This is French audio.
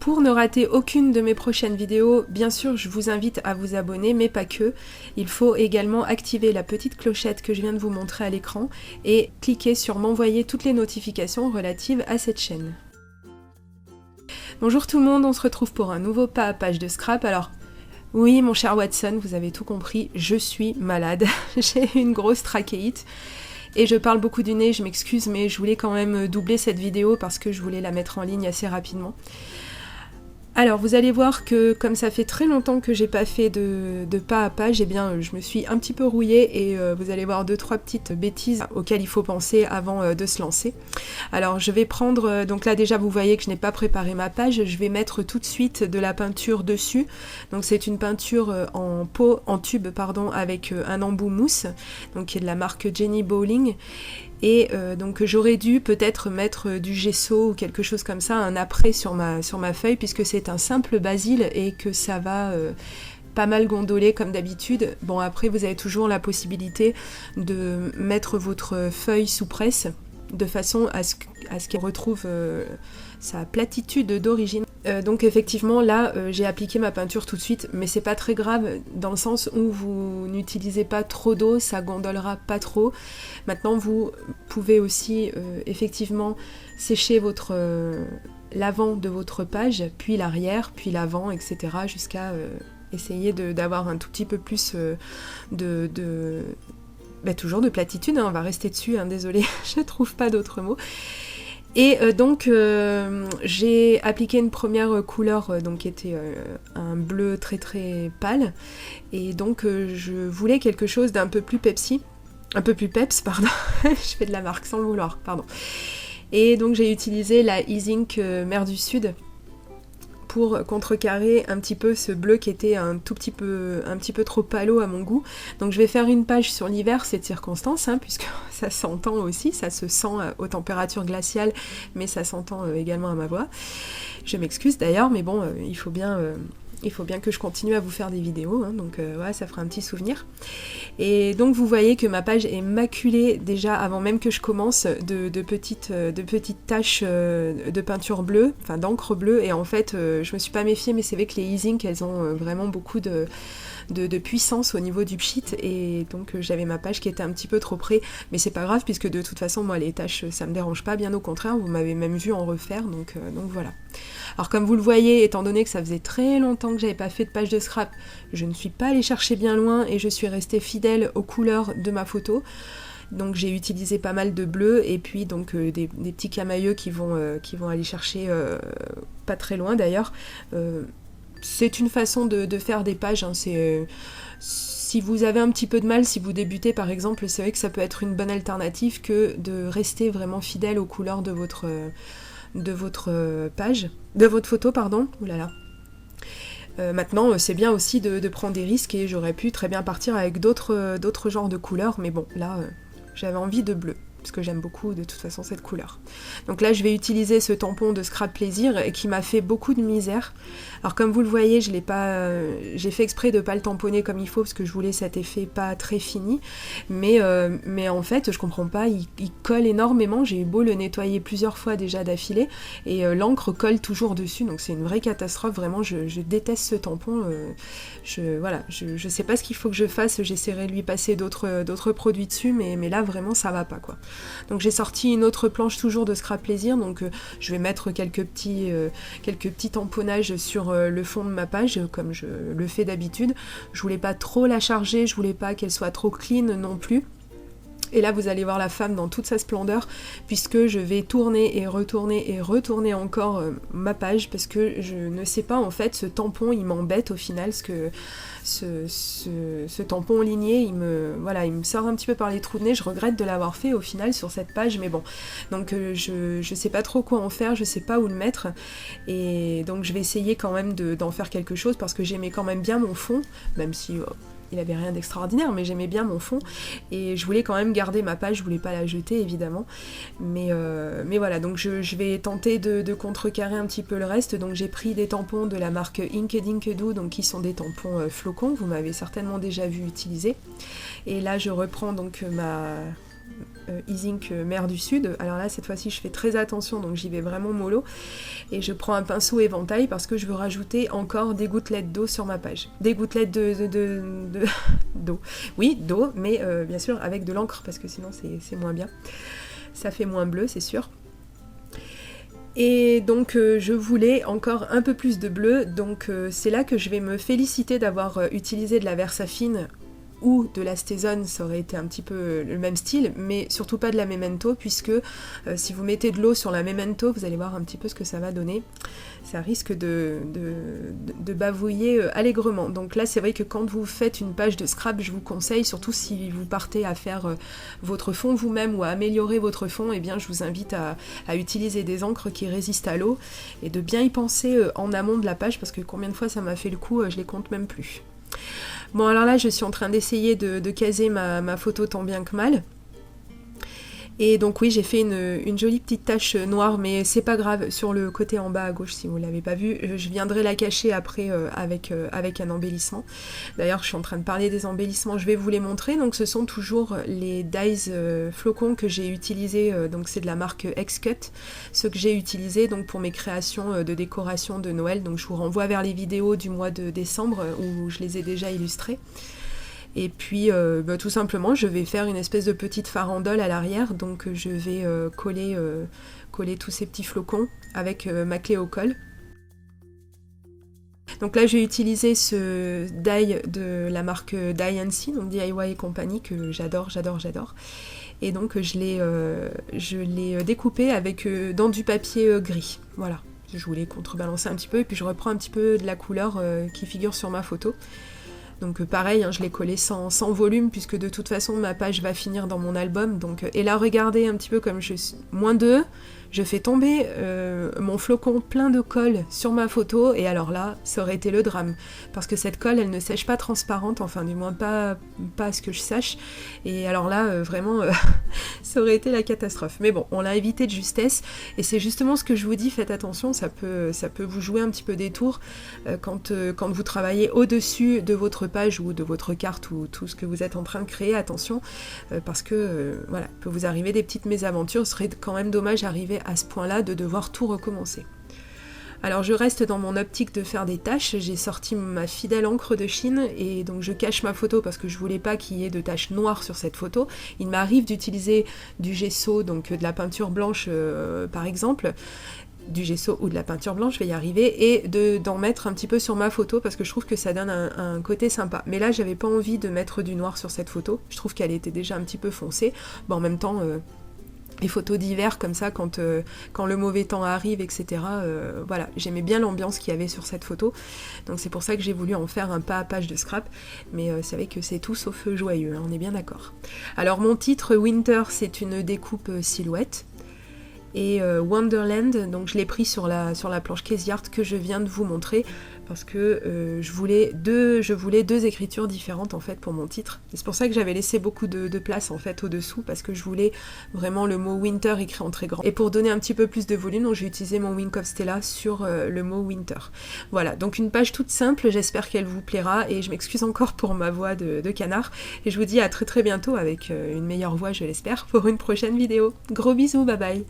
Pour ne rater aucune de mes prochaines vidéos, bien sûr je vous invite à vous abonner, mais pas que. Il faut également activer la petite clochette que je viens de vous montrer à l'écran et cliquer sur m'envoyer toutes les notifications relatives à cette chaîne. Bonjour tout le monde, on se retrouve pour un nouveau pas à page de scrap. Alors oui mon cher Watson, vous avez tout compris, je suis malade, j'ai une grosse trachéite. Et je parle beaucoup du nez, je m'excuse, mais je voulais quand même doubler cette vidéo parce que je voulais la mettre en ligne assez rapidement. Alors vous allez voir que comme ça fait très longtemps que j'ai pas fait de pas à page, eh bien je me suis un petit peu rouillée et vous allez voir 2-3 petites bêtises auxquelles il faut penser avant de se lancer. Alors je vais prendre, donc là déjà vous voyez que je n'ai pas préparé ma page, je vais mettre tout de suite de la peinture dessus. Donc c'est une peinture en tube pardon, avec un embout mousse, donc qui est de la marque Jenny Bowling. Et donc j'aurais dû peut-être mettre du gesso ou quelque chose comme ça, un après sur ma feuille, puisque c'est un simple basil et que ça va pas mal gondoler comme d'habitude. Bon après vous avez toujours la possibilité de mettre votre feuille sous presse, de façon à ce qu'elle retrouve sa platitude d'origine. Donc effectivement là j'ai appliqué ma peinture tout de suite, mais c'est pas très grave dans le sens où vous n'utilisez pas trop d'eau, ça gondolera pas trop. Maintenant vous pouvez aussi effectivement sécher l'avant de votre page, puis l'arrière, puis l'avant, etc. jusqu'à essayer d'avoir un tout petit peu plus toujours de platitude, hein, on va rester dessus, hein, désolée, je trouve pas d'autres mots. Et donc j'ai appliqué une première couleur donc qui était un bleu très très pâle, et donc je voulais quelque chose d'un peu plus peps, pardon, je fais de la marque sans le vouloir, pardon. Et donc j'ai utilisé la E-Zinc Mer du Sud pour contrecarrer un petit peu ce bleu qui était un petit peu trop pâle à mon goût. Donc je vais faire une page sur l'hiver, cette circonstance, hein, puisque ça s'entend aussi, ça se sent aux températures glaciales, mais ça s'entend également à ma voix. Je m'excuse d'ailleurs, mais bon, il faut bien que je continue à vous faire des vidéos, hein, donc voilà, ça fera un petit souvenir. Et donc vous voyez que ma page est maculée déjà avant même que je commence de petites taches de peinture bleue, enfin d'encre bleue, et en fait je me suis pas méfiée, mais c'est vrai que les E-Zinc elles ont vraiment beaucoup de puissance au niveau du pchit, et donc j'avais ma page qui était un petit peu trop près, mais c'est pas grave puisque de toute façon moi les taches ça me dérange pas, bien au contraire, vous m'avez même vu en refaire, donc voilà. Alors comme vous le voyez, étant donné que ça faisait très longtemps que j'avais pas fait de page de scrap, je ne suis pas allée chercher bien loin et je suis restée fidèle aux couleurs de ma photo. Donc j'ai utilisé pas mal de bleu et puis donc des petits camailleux qui vont aller chercher pas très loin d'ailleurs. C'est une façon de faire des pages, hein, si vous avez un petit peu de mal, si vous débutez par exemple, c'est vrai que ça peut être une bonne alternative que de rester vraiment fidèle aux couleurs de votre photo, pardon. Ouh là là. Maintenant, c'est bien aussi de prendre des risques, et j'aurais pu très bien partir avec d'autres genres de couleurs, mais bon, là, j'avais envie de bleu, parce que j'aime beaucoup de toute façon cette couleur. Donc là je vais utiliser ce tampon de Scrap Plaisir et qui m'a fait beaucoup de misère. Alors comme vous le voyez, j'ai fait exprès de pas le tamponner comme il faut parce que je voulais cet effet pas très fini, mais en fait je comprends pas, il colle énormément, j'ai eu beau le nettoyer plusieurs fois déjà d'affilée et l'encre colle toujours dessus, donc c'est une vraie catastrophe, vraiment je déteste ce tampon. Je sais pas ce qu'il faut que je fasse, j'essaierai de lui passer d'autres produits dessus, mais là vraiment ça va pas quoi. Donc j'ai sorti une autre planche toujours de Scrap Plaisir, donc je vais mettre quelques petits tamponnages sur le fond de ma page comme je le fais d'habitude. Je voulais pas trop la charger, je voulais pas qu'elle soit trop clean non plus. Et là vous allez voir la femme dans toute sa splendeur, puisque je vais tourner et retourner encore ma page, parce que je ne sais pas, en fait ce tampon il m'embête au final, parce que ce tampon ligné il me sort un petit peu par les trous de nez. Je regrette de l'avoir fait au final sur cette page, mais bon, donc je sais pas trop quoi en faire, je sais pas où le mettre, et donc je vais essayer quand même d'en faire quelque chose, parce que j'aimais quand même bien mon fond, même si il avait rien d'extraordinaire, mais j'aimais bien mon fond et je voulais quand même garder ma page, je voulais pas la jeter évidemment, mais voilà, donc je vais tenter de contrecarrer un petit peu le reste. Donc j'ai pris des tampons de la marque Inked Inkedoo, donc qui sont des tampons flocons, vous m'avez certainement déjà vu utiliser, et là je reprends donc Ink Mer du Sud. Alors là, cette fois-ci, je fais très attention, donc j'y vais vraiment mollo. Et je prends un pinceau éventail parce que je veux rajouter encore des gouttelettes d'eau sur ma page. Des gouttelettes d'eau. Oui, d'eau, mais bien sûr avec de l'encre, parce que sinon c'est moins bien. Ça fait moins bleu, c'est sûr. Et donc je voulais encore un peu plus de bleu, donc c'est là que je vais me féliciter d'avoir utilisé de la Versafine ou de la Stazone, ça aurait été un petit peu le même style, mais surtout pas de la Memento, puisque si vous mettez de l'eau sur la Memento, vous allez voir un petit peu ce que ça va donner. Ça risque de bavouiller allègrement. Donc là, c'est vrai que quand vous faites une page de scrap, je vous conseille, surtout si vous partez à faire votre fond vous-même ou à améliorer votre fond, eh bien je vous invite à utiliser des encres qui résistent à l'eau et de bien y penser en amont de la page, parce que combien de fois ça m'a fait le coup, je les compte même plus. Bon, alors là, je suis en train d'essayer de caser ma photo tant bien que mal. Et donc oui, j'ai fait une jolie petite tache noire, mais c'est pas grave, sur le côté en bas à gauche, si vous l'avez pas vu, je viendrai la cacher après avec un embellissement. D'ailleurs, je suis en train de parler des embellissements, je vais vous les montrer. Donc ce sont toujours les dies flocons que j'ai utilisés, donc c'est de la marque X-Cut, ceux que j'ai utilisés donc pour mes créations de décoration de Noël. Donc je vous renvoie vers les vidéos du mois de décembre où je les ai déjà illustrées. Et puis tout simplement je vais faire une espèce de petite farandole à l'arrière, donc je vais coller tous ces petits flocons avec ma clé au colle. Donc là j'ai utilisé ce die de la marque Die&C, donc DIY et compagnie, que j'adore. Et donc je l'ai découpé avec dans du papier gris, voilà. Je voulais contrebalancer un petit peu, et puis je reprends un petit peu de la couleur qui figure sur ma photo. Donc pareil, je l'ai collé sans volume, puisque de toute façon ma page va finir dans mon album. Donc, et là regardez un petit peu comme je suis -2, je fais tomber mon flocon plein de colle sur ma photo, et alors là ça aurait été le drame, parce que cette colle elle ne sèche pas transparente, enfin du moins pas à ce que je sache, et alors là vraiment ça aurait été la catastrophe. Mais bon, on l'a évité de justesse, et c'est justement ce que je vous dis, faites attention, ça peut vous jouer un petit peu des tours quand vous travaillez au-dessus de votre page ou de votre carte ou tout ce que vous êtes en train de créer, attention, parce que voilà, il peut vous arriver des petites mésaventures, ce serait quand même dommage d'arriver à ce point-là de devoir tout recommencer. Alors je reste dans mon optique de faire des taches, j'ai sorti ma fidèle encre de Chine, et donc je cache ma photo parce que je voulais pas qu'il y ait de taches noires sur cette photo. Il m'arrive d'utiliser du gesso, donc de la peinture blanche par exemple, du gesso ou de la peinture blanche, je vais y arriver, et d'en mettre un petit peu sur ma photo parce que je trouve que ça donne un côté sympa. Mais là j'avais pas envie de mettre du noir sur cette photo, je trouve qu'elle était déjà un petit peu foncée. Bon, en même temps les photos d'hiver comme ça, quand le mauvais temps arrive, etc. Voilà, j'aimais bien l'ambiance qu'il y avait sur cette photo, donc c'est pour ça que j'ai voulu en faire un pas à page de scrap, mais c'est vrai que c'est tout sauf joyeux, hein, on est bien d'accord. Alors mon titre Winter, c'est une découpe silhouette, et Wonderland, donc je l'ai pris sur la planche Casey Art que je viens de vous montrer, parce que je voulais deux écritures différentes en fait pour mon titre. Et c'est pour ça que j'avais laissé beaucoup de place en fait au-dessous, parce que je voulais vraiment le mot Winter écrit en très grand. Et pour donner un petit peu plus de volume, donc j'ai utilisé mon Wink of Stella sur le mot Winter. Voilà, donc une page toute simple, j'espère qu'elle vous plaira, et je m'excuse encore pour ma voix de canard, et je vous dis à très très bientôt avec une meilleure voix, je l'espère, pour une prochaine vidéo. Gros bisous, bye bye.